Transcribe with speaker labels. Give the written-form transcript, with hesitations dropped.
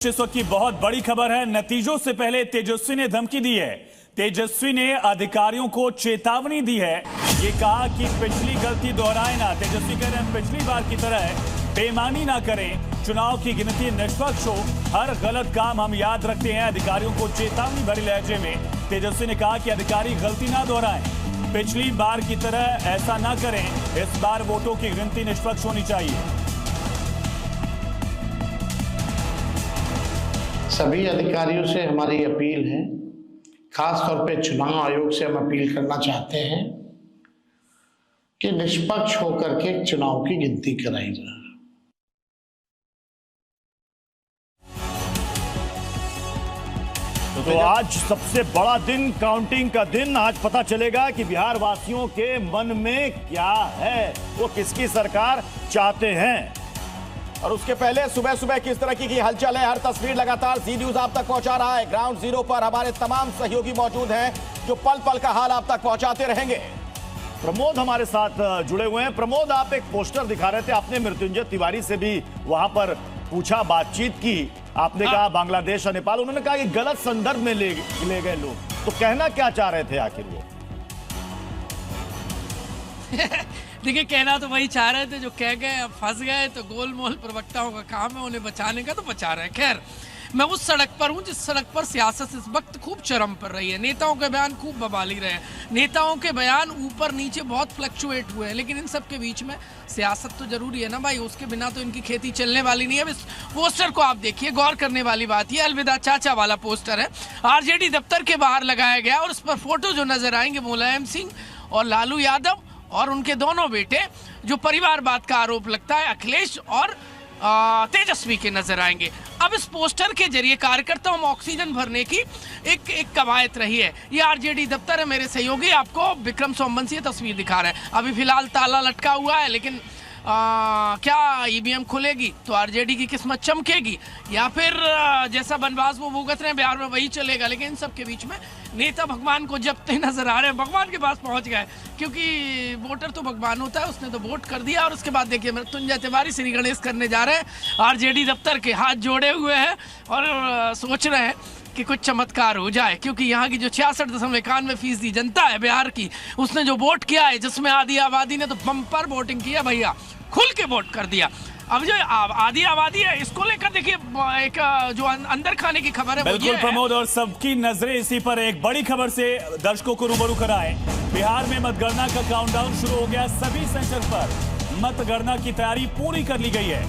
Speaker 1: इस वक्त की बहुत बड़ी खबर है। नतीजों से पहले तेजस्वी ने धमकी दी है। तेजस्वी ने अधिकारियों को चेतावनी दी है। ये कहा कि पिछली गलती दोहराए ना। तेजस्वी कह रहे हैं पिछली बार की तरह बेईमानी ना करें, चुनाव की गिनती निष्पक्ष हो, हर गलत काम हम याद रखते हैं। अधिकारियों को चेतावनी भरी लहजे में तेजस्वी ने कहा कि अधिकारी गलती ना दोहराएं, पिछली बार की तरह ऐसा ना करें, इस बार वोटों की गिनती निष्पक्ष होनी चाहिए।
Speaker 2: सभी अधिकारियों से हमारी अपील है, खास तौर पे चुनाव आयोग से हम अपील करना चाहते हैं कि निष्पक्ष होकर के चुनाव की गिनती कराई जाए।
Speaker 3: तो आज सबसे बड़ा दिन, काउंटिंग का दिन। आज पता चलेगा कि बिहार वासियों के मन में क्या है, वो किसकी सरकार चाहते हैं।
Speaker 4: और उसके पहले सुबह सुबह किस तरह की हलचल है, हर तस्वीर लगातार जी न्यूज आप तक पहुंचा रहा है। ग्राउंड जीरो पर हमारे तमाम सहयोगी मौजूद हैं जो पल पल का हाल आप तक पहुंचाते रहेंगे।
Speaker 3: प्रमोद हमारे साथ जुड़े हुए हैं। प्रमोद, आप एक पोस्टर दिखा रहे थे, आपने मृत्युंजय तिवारी से भी वहां पर पूछा, बातचीत की। आपने कहा बांग्लादेश और नेपाल, उन्होंने कहा कि गलत संदर्भ में ले गए लोग। तो कहना क्या चाह रहे थे आखिर वो?
Speaker 5: देखिए, कहना तो वही चाह रहे थे जो कह गए। अब फंस गए तो गोलमोल प्रवक्ताओं का काम है, उन्हें बचाने का तो बचा रहे हैं। खैर, मैं उस सड़क पर हूँ जिस सड़क पर सियासत इस वक्त खूब चरम पर रही है। नेताओं के बयान खूब बवाली रहे हैं, नेताओं के बयान ऊपर नीचे बहुत फ्लक्चुएट हुए हैं, लेकिन इन सब के बीच में सियासत तो जरूरी है ना भाई, उसके बिना तो इनकी खेती चलने वाली नहीं है। अब इस पोस्टर को आप देखिए, गौर करने वाली बात ये अलविदा चाचा वाला पोस्टर है, आरजेडी दफ्तर के बाहर लगाया गया। और उस पर फोटो जो नजर आएंगे मुलायम सिंह और लालू यादव और उनके दोनों बेटे, जो परिवारवाद का आरोप लगता है, अखिलेश और तेजस्वी के नजर आएंगे। अब इस पोस्टर के जरिए कार्यकर्ताओं में ऑक्सीजन भरने की एक कवायद रही है। ये आरजेडी दफ्तर है। मेरे सहयोगी आपको विक्रम सोमवंशी ये तस्वीर दिखा रहे हैं। अभी फिलहाल ताला लटका हुआ है, लेकिन क्या ईवीएम खुलेगी तो आरजेडी की किस्मत चमकेगी, या फिर जैसा बनवास वो भुगत रहे हैं बिहार में वही चलेगा। लेकिन इन सब के बीच में नेता भगवान को जपते नजर आ रहे हैं, भगवान के पास पहुंच गए, क्योंकि वोटर तो भगवान होता है, उसने तो वोट कर दिया। और उसके बाद देखिए मृत्युंजय तिवारी श्री गणेश करने जा रहे हैं, आरजेडी दफ्तर के हाथ जोड़े हुए हैं और सोच रहे हैं कि कुछ चमत्कार हो जाए, क्योंकि यहाँ की जो 66.91% जनता है बिहार की, उसने जो वोट किया है, जिसमें आधी आबादी ने तो बम्पर वोटिंग किया भैया, खुल के वोट कर दिया। अब जो आधी आबादी है, इसको लेकर देखिए एक जो अंदर खाने की खबर है।
Speaker 1: बिल्कुल प्रमोद, और सबकी नजरें इसी पर। एक बड़ी खबर से दर्शकों को रूबरू कराएं। बिहार में मतगणना का काउंटडाउन शुरू हो गया। सभी सेंटर पर मतगणना की तैयारी पूरी कर ली गई है।